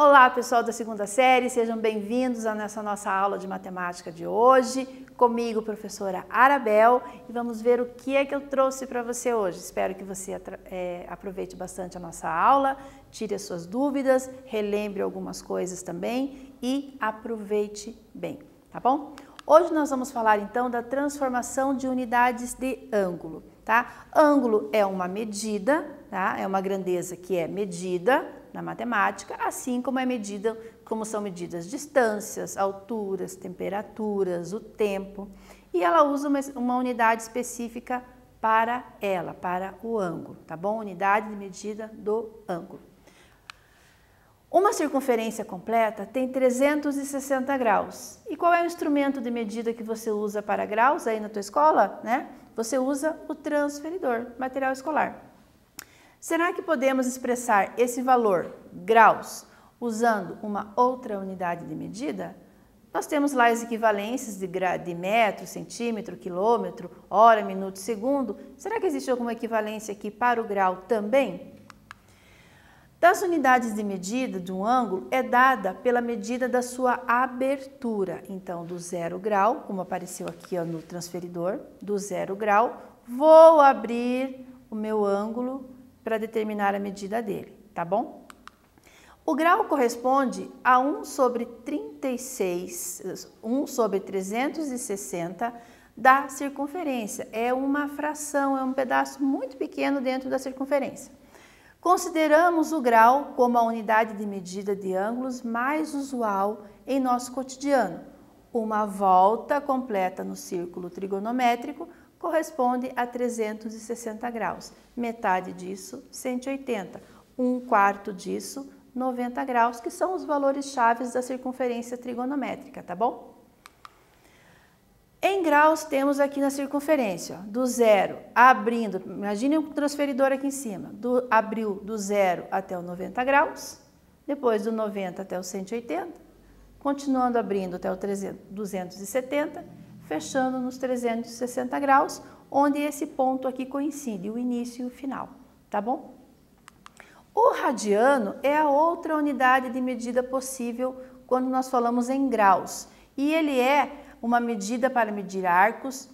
Olá, pessoal da segunda série, sejam bem-vindos a nossa aula de matemática de hoje. Comigo, professora Arabel, e vamos ver o que é que eu trouxe para você hoje. Espero que você aproveite bastante a nossa aula, tire as suas dúvidas, relembre algumas coisas também e aproveite bem, tá bom? Hoje nós vamos falar então da transformação de unidades de ângulo, tá? Ângulo é uma medida, tá? É uma grandeza que é medida na matemática, assim como como são medidas distâncias, alturas, temperaturas, o tempo, e ela usa uma unidade específica para o ângulo, tá bom? Unidade de medida do ângulo. Uma circunferência completa tem 360 graus. E qual é o instrumento de medida que você usa para graus aí na tua escola, né? Você usa o transferidor, material escolar. Será que podemos expressar esse valor, graus, usando uma outra unidade de medida? Nós temos lá as equivalências de metro, centímetro, quilômetro, hora, minuto, segundo. Será que existe alguma equivalência aqui para o grau também? Das unidades de medida de um ângulo é dada pela medida da sua abertura. Então, do 0 grau, como apareceu aqui ó, no transferidor, do 0 grau, vou abrir o meu ângulo para determinar a medida dele, tá bom? O grau corresponde a 1 sobre 360 da circunferência. É uma fração, é um pedaço muito pequeno dentro da circunferência. Consideramos o grau como a unidade de medida de ângulos mais usual em nosso cotidiano. Uma volta completa no círculo trigonométrico corresponde a 360 graus. Metade disso, 180. Um quarto disso, 90 graus, que são os valores chaves da circunferência trigonométrica, tá bom? Em graus, temos aqui na circunferência, ó, do 0, abrindo, imagine um transferidor aqui em cima, abriu do 0 até o 90 graus, depois do 90 até o 180, continuando abrindo até o 270, fechando nos 360 graus, onde esse ponto aqui coincide, o início e o final, tá bom? O radiano é a outra unidade de medida possível quando nós falamos em graus, e ele é uma medida para medir arcos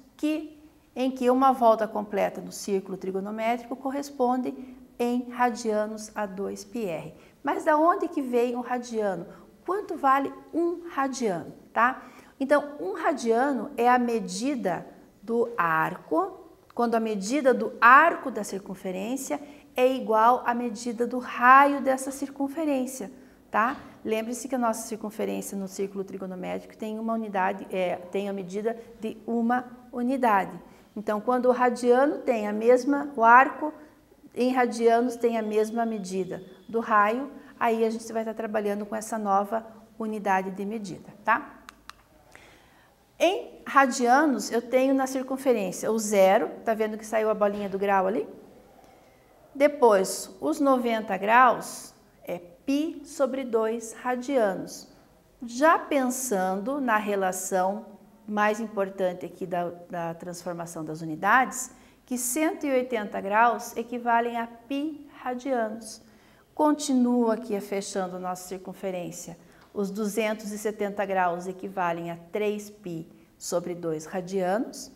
em que uma volta completa no círculo trigonométrico corresponde em radianos a 2πr. Mas da onde que vem o radiano? Quanto vale um radiano, tá? Então, um radiano é a medida do arco, quando a medida do arco da circunferência é igual à medida do raio dessa circunferência, tá? Lembre-se que a nossa circunferência no círculo trigonométrico tem uma unidade, tem a medida de uma unidade. Então, quando o radiano tem o arco em radianos tem a mesma medida do raio, aí a gente vai estar trabalhando com essa nova unidade de medida, tá? Em radianos, eu tenho na circunferência o 0, tá vendo que saiu a bolinha do grau ali? Depois, os 90 graus é π sobre 2 radianos. Já pensando na relação mais importante aqui da transformação das unidades, que 180 graus equivalem a π radianos. Continua aqui fechando a nossa circunferência. Os 270 graus equivalem a 3π sobre 2 radianos.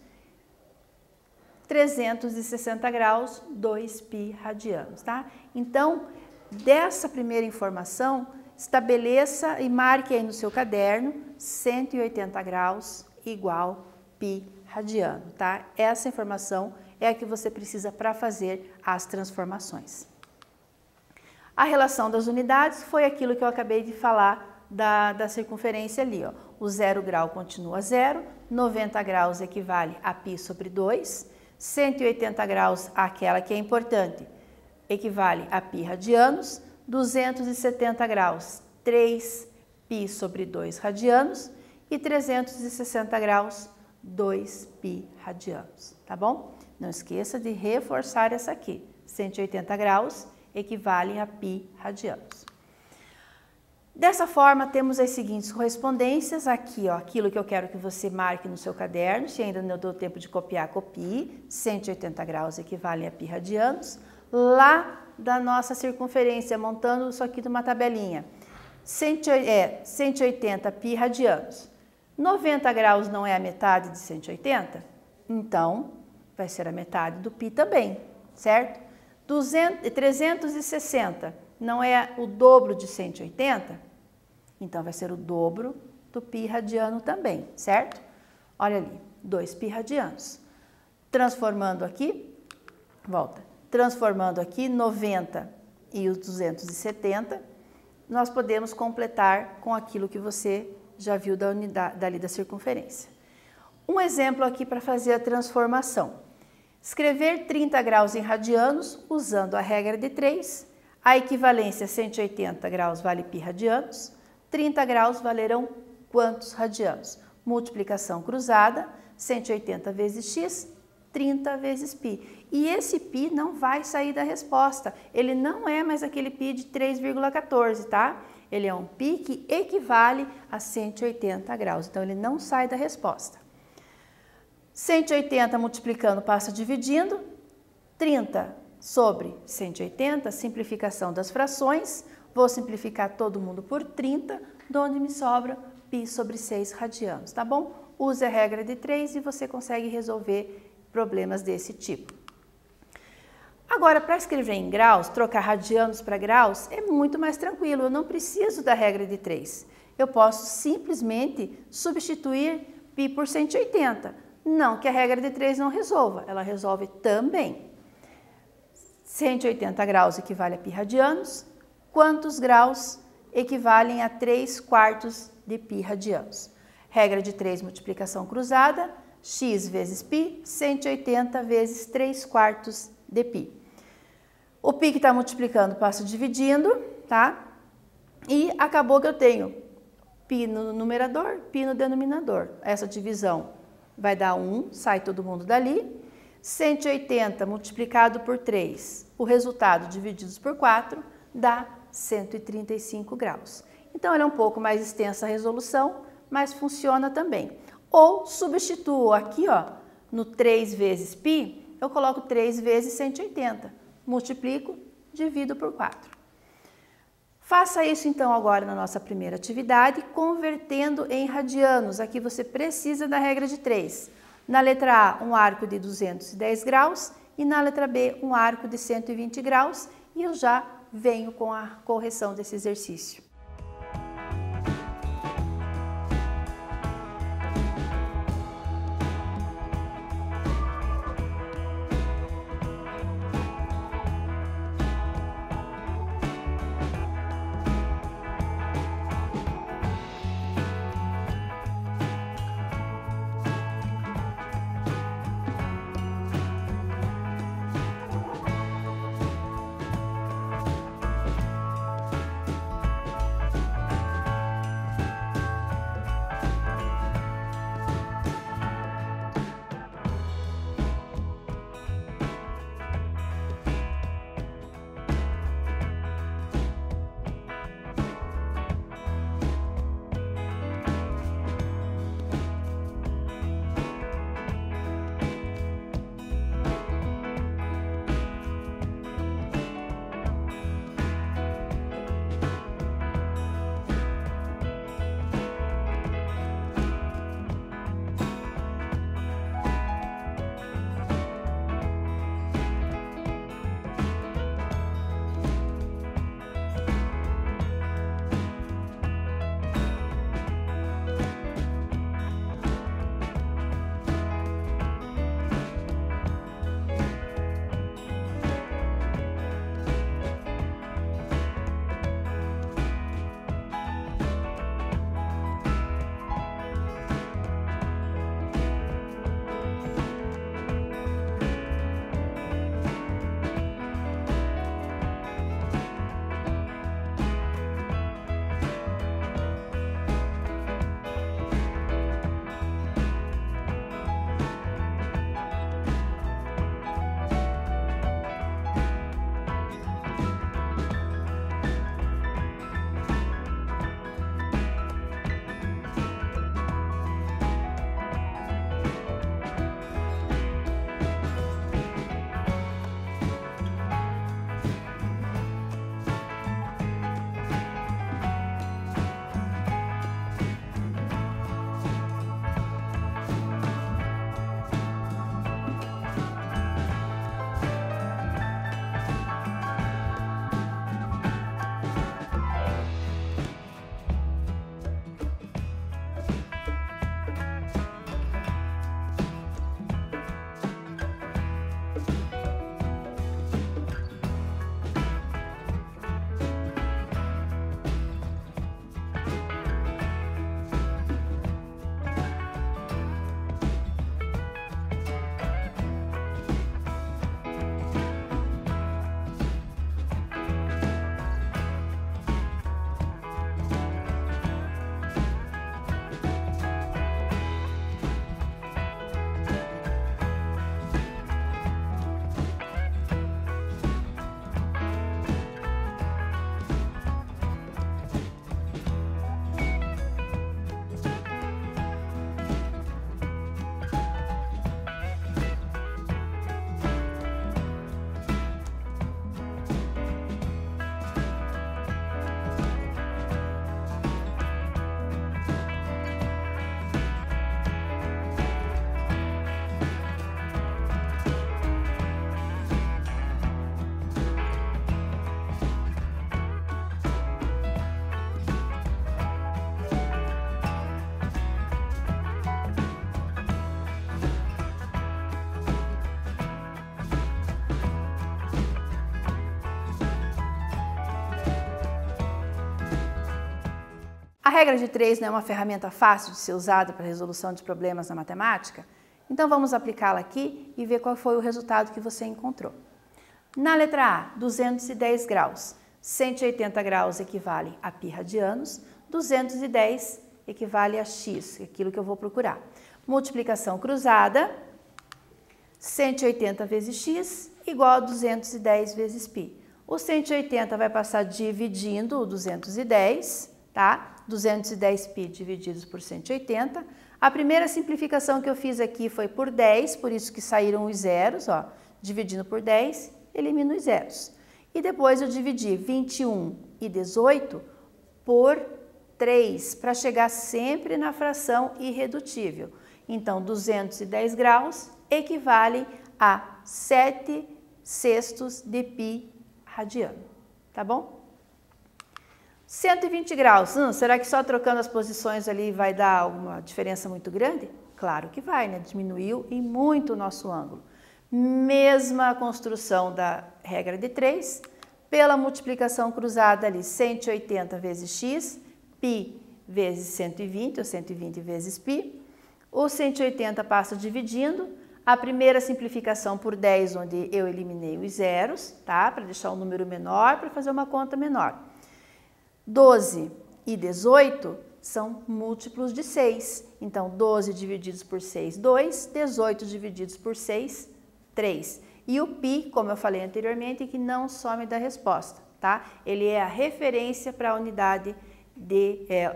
360 graus, 2π radianos, tá? Então, dessa primeira informação, estabeleça e marque aí no seu caderno 180 graus igual π radiano, tá? Essa informação é a que você precisa para fazer as transformações. A relação das unidades foi aquilo que eu acabei de falar da circunferência ali, ó. O 0 grau continua 0, 90 graus equivale a π sobre 2, 180 graus, aquela que é importante, equivale a π radianos, 270 graus, 3π sobre 2 radianos e 360 graus, 2π radianos, tá bom? Não esqueça de reforçar essa aqui, 180 graus equivale a π radianos. Dessa forma, temos as seguintes correspondências, aqui ó, aquilo que eu quero que você marque no seu caderno, se ainda não deu tempo de copiar, copie, 180 graus equivale a π radianos. Lá da nossa circunferência, montando isso aqui numa tabelinha, 180 π radianos. 90 graus não é a metade de 180? Então, vai ser a metade do π também, certo? 360 não é o dobro de 180? Então, vai ser o dobro do π radiano também, certo? Olha ali, 2 π radianos. Transformando aqui, volta, transformando aqui 90 e os 270, nós podemos completar com aquilo que você já viu da unidade dali da circunferência. Um exemplo aqui para fazer a transformação. Escrever 30 graus em radianos usando a regra de 3. A equivalência 180 graus vale π radianos. 30 graus valerão quantos radianos? Multiplicação cruzada, 180 vezes x, 30 vezes π. E esse π não vai sair da resposta. Ele não é mais aquele π de 3,14, tá? Ele é um π que equivale a 180 graus. Então, ele não sai da resposta. 180 multiplicando passa dividindo. 30 sobre 180, simplificação das frações. Vou simplificar todo mundo por 30, de onde me sobra π sobre 6 radianos, tá bom? Use a regra de 3 e você consegue resolver problemas desse tipo. Agora, para escrever em graus, trocar radianos para graus é muito mais tranquilo. Eu não preciso da regra de 3. Eu posso simplesmente substituir π por 180. Não que a regra de 3 não resolva, ela resolve também. 180 graus equivale a π radianos. Quantos graus equivalem a 3/4 de π radianos? Regra de 3, multiplicação cruzada, x vezes π, 180 vezes 3/4 de π. O π que está multiplicando passa dividindo, tá? E acabou que eu tenho π no numerador, π no denominador. Essa divisão vai dar 1, sai todo mundo dali. 180 multiplicado por 3, o resultado divididos por 4 dá 135 graus. Então, ela é um pouco mais extensa a resolução, mas funciona também. Ou substituo aqui, ó, no 3 vezes π, eu coloco 3 vezes 180. Multiplico, divido por 4. Faça isso então agora na nossa primeira atividade, convertendo em radianos. Aqui você precisa da regra de 3. Na letra A, um arco de 210 graus e na letra B, um arco de 120 graus. E eu já venho com a correção desse exercício. A regra de 3 não é uma ferramenta fácil de ser usada para resolução de problemas na matemática? Então vamos aplicá-la aqui e ver qual foi o resultado que você encontrou. Na letra A, 210 graus. 180 graus equivale a π radianos, 210 equivale a x, aquilo que eu vou procurar. Multiplicação cruzada, 180 vezes x igual a 210 vezes π. O 180 vai passar dividindo o 210, tá? 210π divididos por 180. A primeira simplificação que eu fiz aqui foi por 10, por isso que saíram os zeros, ó. Dividindo por 10, elimino os zeros. E depois eu dividi 21 e 18 por 3, para chegar sempre na fração irredutível. Então, 210 graus equivale a 7/6 de π radiano, tá bom? 120 graus, será que só trocando as posições ali vai dar uma diferença muito grande? Claro que vai, né? Diminuiu em muito o nosso ângulo. Mesma construção da regra de 3, pela multiplicação cruzada ali, 180 vezes x, π vezes 120, ou 120 vezes π. O 180 passa dividindo, a primeira simplificação por 10, onde eu eliminei os zeros, tá? Para deixar o número menor, para fazer uma conta menor. 12 e 18 são múltiplos de 6. Então, 12 divididos por 6, 2. 18 divididos por 6, 3. E o π, como eu falei anteriormente, que não some da resposta, tá? Ele é a referência para a unidade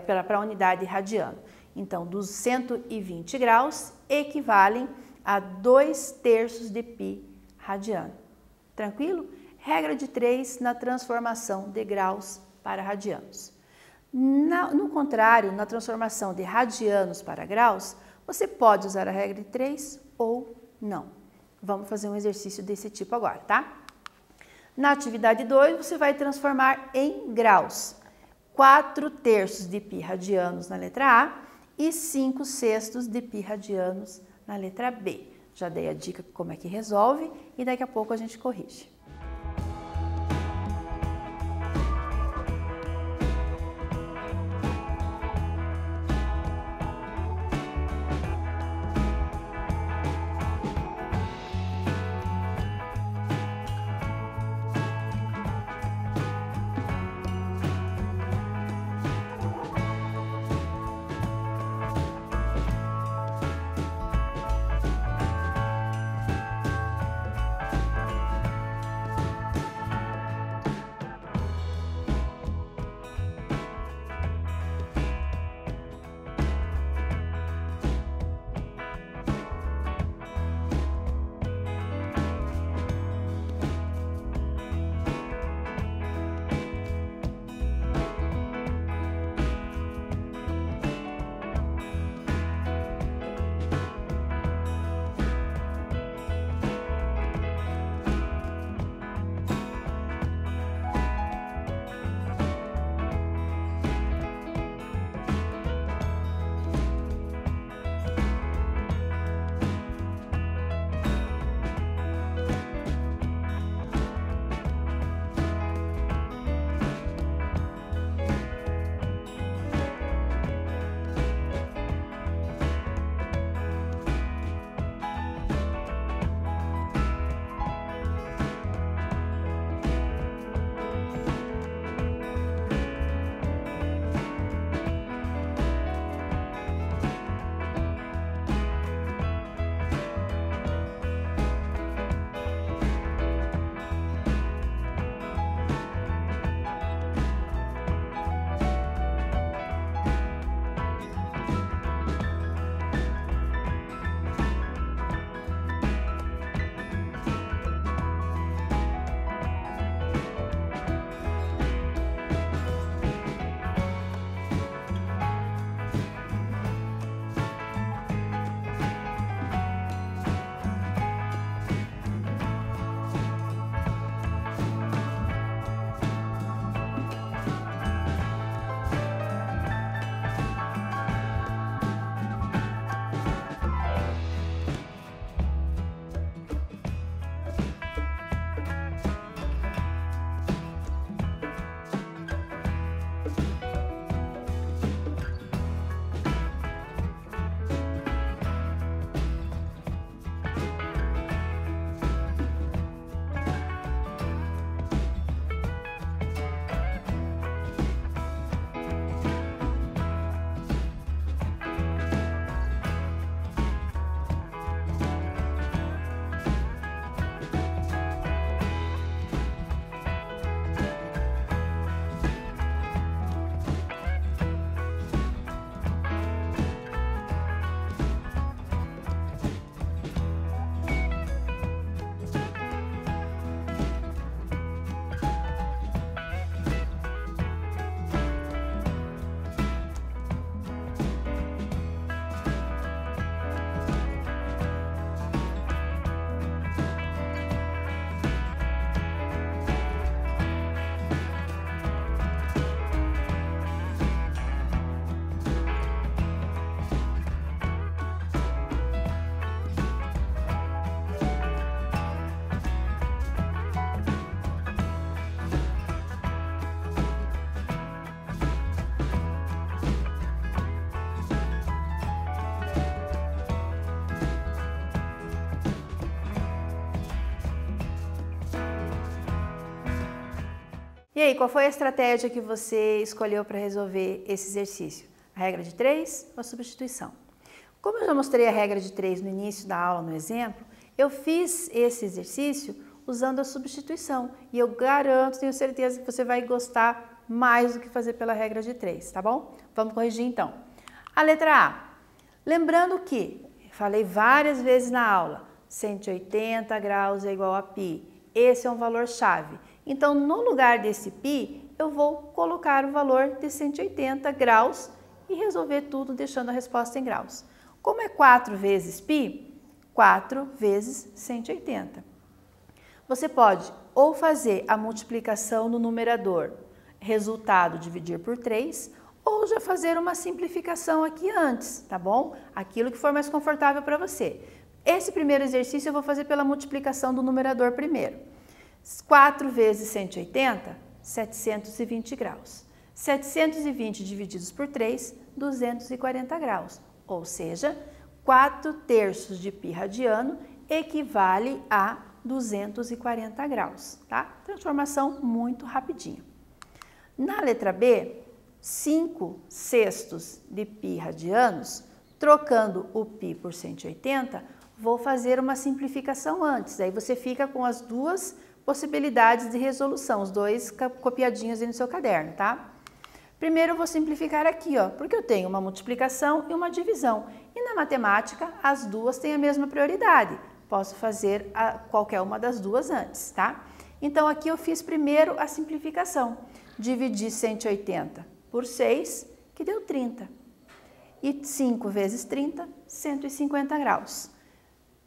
para a unidade radiano. Então, dos 120 graus equivalem a 2/3 de π radiano. Tranquilo? Regra de 3 na transformação de graus para radianos. No contrário, na transformação de radianos para graus, você pode usar a regra de 3 ou não. Vamos fazer um exercício desse tipo agora, tá? Na atividade 2, você vai transformar em graus. 4/3 de π radianos na letra A e 5/6 de π radianos na letra B. Já dei a dica como é que resolve e daqui a pouco a gente corrige. E aí, qual foi a estratégia que você escolheu para resolver esse exercício? A regra de 3 ou a substituição? Como eu já mostrei a regra de 3 no início da aula, no exemplo, eu fiz esse exercício usando a substituição. E eu garanto, tenho certeza que você vai gostar mais do que fazer pela regra de 3, tá bom? Vamos corrigir então. A letra A. Lembrando que, falei várias vezes na aula, 180 graus é igual a π. Esse é um valor chave. Então, no lugar desse π, eu vou colocar o valor de 180 graus e resolver tudo deixando a resposta em graus. Como é 4 vezes π? 4 vezes 180. Você pode ou fazer a multiplicação no numerador, resultado dividir por 3, ou já fazer uma simplificação aqui antes, tá bom? Aquilo que for mais confortável para você. Esse primeiro exercício eu vou fazer pela multiplicação do numerador primeiro. 4 vezes 180, 720 graus. 720 divididos por 3, 240 graus. Ou seja, 4/3 de π radiano equivale a 240 graus, tá? Transformação muito rapidinha. Na letra B, 5/6 de π radianos, trocando o π por 180, vou fazer uma simplificação antes. Aí você fica com as duas possibilidades de resolução, os dois copiadinhos aí no seu caderno, tá? Primeiro eu vou simplificar aqui, ó, porque eu tenho uma multiplicação e uma divisão. E na matemática, as duas têm a mesma prioridade. Posso fazer qualquer uma das duas antes, tá? Então, aqui eu fiz primeiro a simplificação. Dividi 180 por 6, que deu 30. E 5 vezes 30, 150 graus.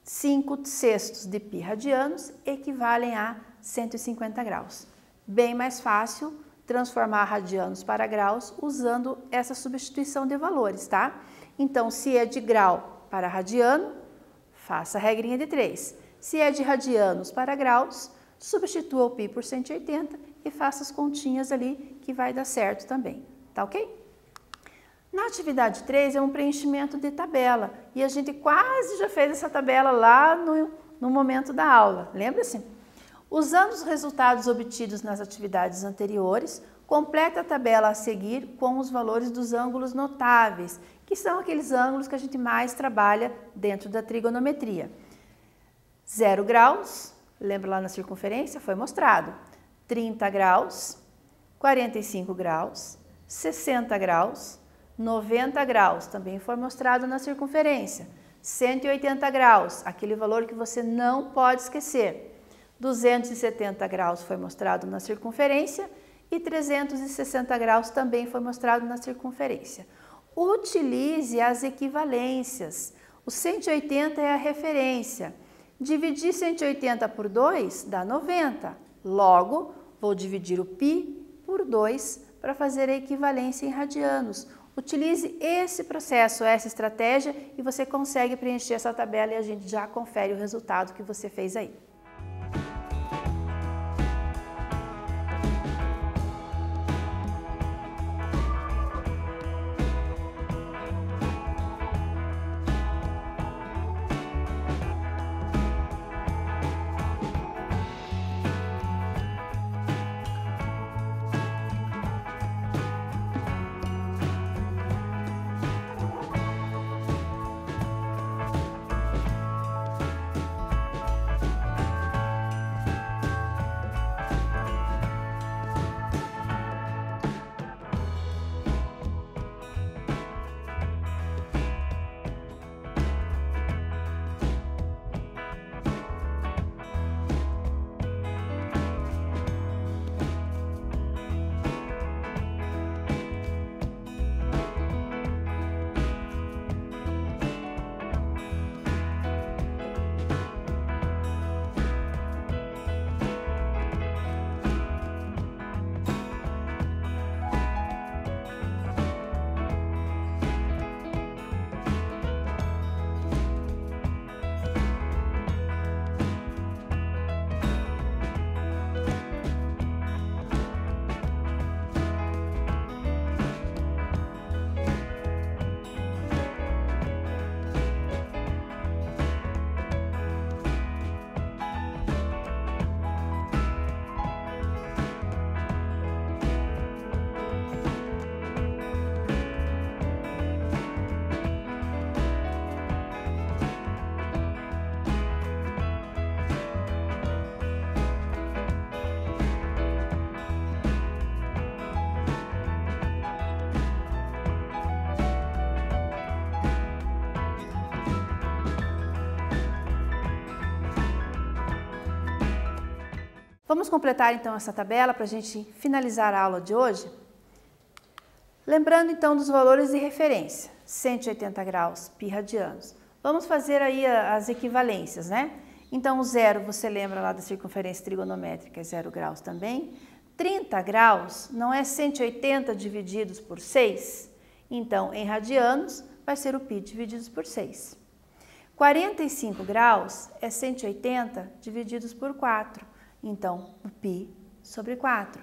5/6 de π radianos equivalem a 150 graus. Bem mais fácil transformar radianos para graus usando essa substituição de valores, tá? Então, se é de grau para radiano, faça a regrinha de 3. Se é de radianos para graus, substitua o π por 180 e faça as continhas ali que vai dar certo também, tá ok? Na atividade 3 é um preenchimento de tabela e a gente quase já fez essa tabela lá no momento da aula, lembra-se? Usando os resultados obtidos nas atividades anteriores, complete a tabela a seguir com os valores dos ângulos notáveis, que são aqueles ângulos que a gente mais trabalha dentro da trigonometria. 0 graus, lembra lá na circunferência? Foi mostrado. 30 graus, 45 graus, 60 graus, 90 graus, também foi mostrado na circunferência. 180 graus, aquele valor que você não pode esquecer. 270 graus foi mostrado na circunferência e 360 graus também foi mostrado na circunferência. Utilize as equivalências. O 180 é a referência. Dividir 180 por 2 dá 90. Logo, vou dividir o π por 2 para fazer a equivalência em radianos. Utilize esse processo, essa estratégia e você consegue preencher essa tabela e a gente já confere o resultado que você fez aí. Vamos completar então essa tabela para a gente finalizar a aula de hoje? Lembrando então dos valores de referência, 180 graus, π radianos. Vamos fazer aí as equivalências, né? Então o zero, você lembra lá da circunferência trigonométrica, é 0 graus também. 30 graus não é 180 divididos por 6? Então, em radianos, vai ser o π divididos por 6. 45 graus é 180 divididos por 4. Então, o π sobre 4.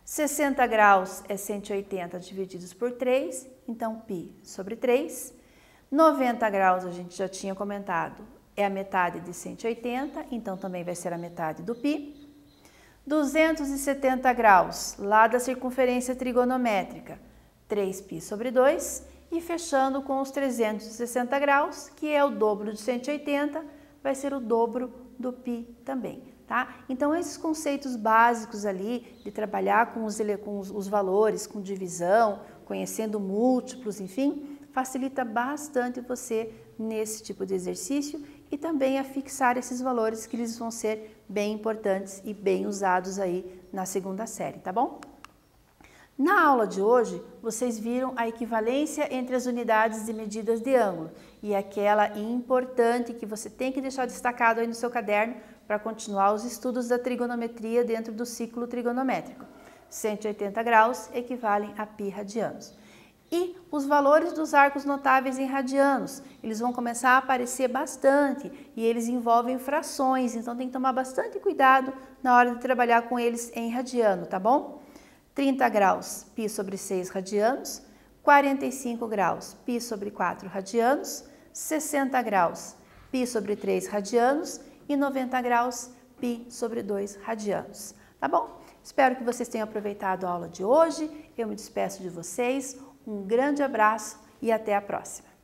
60 graus é 180 divididos por 3. Então, π sobre 3. 90 graus, a gente já tinha comentado, é a metade de 180. Então, também vai ser a metade do π. 270 graus, lá da circunferência trigonométrica, 3π sobre 2, e fechando com os 360 graus, que é o dobro de 180, vai ser o dobro do π também, tá? Então, esses conceitos básicos ali, de trabalhar com os valores, com divisão, conhecendo múltiplos, enfim, facilita bastante você nesse tipo de exercício e também a fixar esses valores que eles vão ser bem importantes e bem usados aí na segunda série, tá bom? Na aula de hoje, vocês viram a equivalência entre as unidades de medidas de ângulo e aquela importante que você tem que deixar destacado aí no seu caderno para continuar os estudos da trigonometria dentro do ciclo trigonométrico. 180 graus equivalem a π radianos. E os valores dos arcos notáveis em radianos, eles vão começar a aparecer bastante e eles envolvem frações, então tem que tomar bastante cuidado na hora de trabalhar com eles em radiano, tá bom? 30 graus, π sobre 6 radianos, 45 graus, π sobre 4 radianos, 60 graus, π sobre 3 radianos e 90 graus, π sobre 2 radianos, tá bom? Espero que vocês tenham aproveitado a aula de hoje, eu me despeço de vocês, um grande abraço e até a próxima!